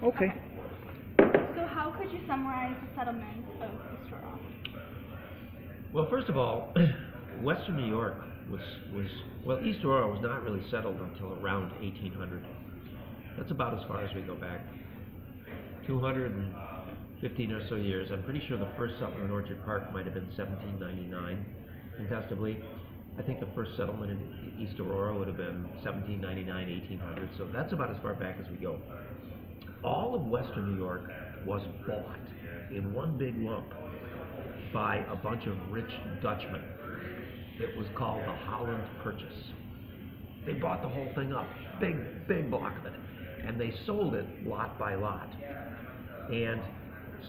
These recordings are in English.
Okay. So how could you summarize the settlement of East Aurora? Well, first of all, Western New York well, East Aurora was not really settled until around 1800. That's about as far as we go back. 215 or so years. I'm pretty sure the first settlement in Orchard Park might have been 1799, contestably. I think the first settlement in East Aurora would have been 1799, 1800. So that's about as far back as we go. All of Western New York was bought in one big lump by a bunch of rich Dutchmen. It was called the Holland Purchase. They bought the whole thing up, big block of it, and they sold it lot by lot. And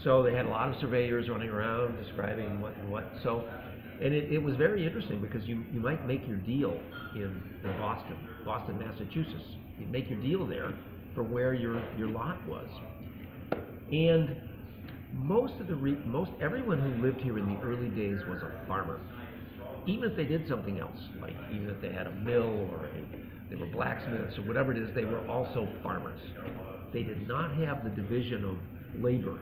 so they had a lot of surveyors running around describing what and what. So, and it was very interesting because you might make your deal in Boston, Massachusetts. You'd make your deal there for where your lot was. And most everyone who lived here in the early days was a farmer. Even if they did something else, like even if they had a mill or they were blacksmiths or whatever it is, they were also farmers. They did not have the division of labor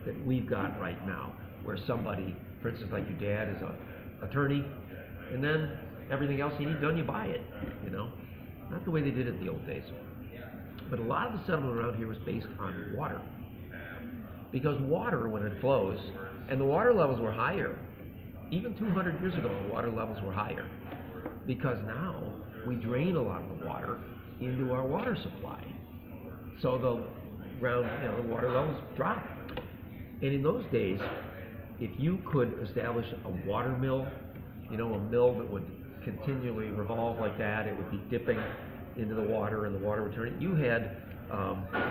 that we've got right now, where somebody, for instance, like your dad is an attorney, and then everything else you need done, you buy it, Not the way they did it in the old days. But a lot of the settlement around here was based on water. Because water, when it flows, and the water levels were higher, even 200 years ago, the water levels were higher. Because now, we drain a lot of the water into our water supply. So the water levels drop. And in those days, if you could establish a water mill, a mill that would continually revolve like that, it would be dipping into the water and the water would turn, you had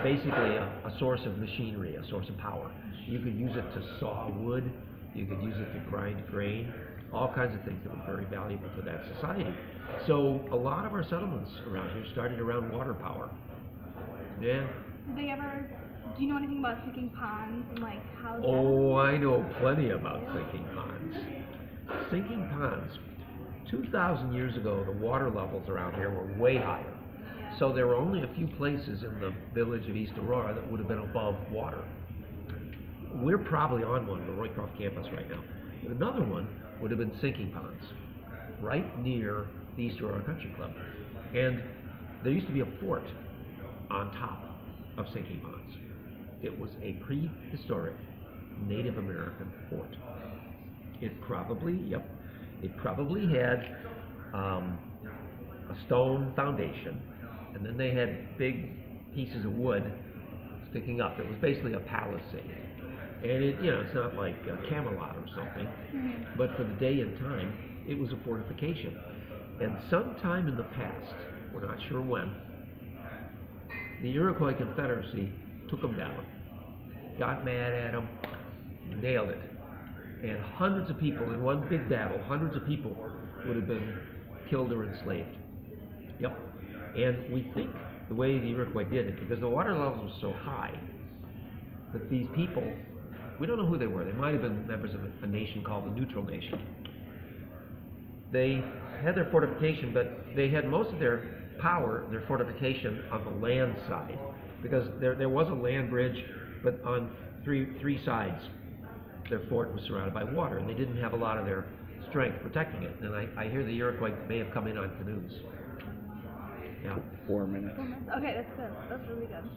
basically a source of machinery, a source of power. You could use it to saw wood, you could use it to grind grain, all kinds of things that were very valuable to that society. So a lot of our settlements around here started around water power. Yeah. Do you know anything about sinking ponds and how that? Oh, I know plenty about sinking ponds. Sinking ponds. 2,000 years ago, the water levels around here were way higher. So there were only a few places in the village of East Aurora that would have been above water. We're probably on one, the Roycroft campus right now. But another one would have been sinking ponds, right near the East Aurora Country Club. And there used to be a fort on top of sinking ponds. It was a prehistoric Native American fort. It probably had a stone foundation, and then they had big pieces of wood sticking up. It was basically a palisade. And it's not like Camelot or something, but for the day and time, it was a fortification. And sometime in the past, we're not sure when, the Iroquois Confederacy took them down, got mad at them, nailed it. And hundreds of people, in one big battle, hundreds of people would have been killed or enslaved. Yep. And we think the way the Iroquois did it, because the water levels were so high, that these people, we don't know who they were. They might have been members of a nation called the Neutral Nation. They had their fortification, but they had most of their power, their fortification, on the land side, because there was a land bridge, but on three sides, their fort was surrounded by water, and they didn't have a lot of their strength protecting it. And I hear the Iroquois may have come in on canoes. Yeah. 4 minutes. Okay, that's good. That's really good.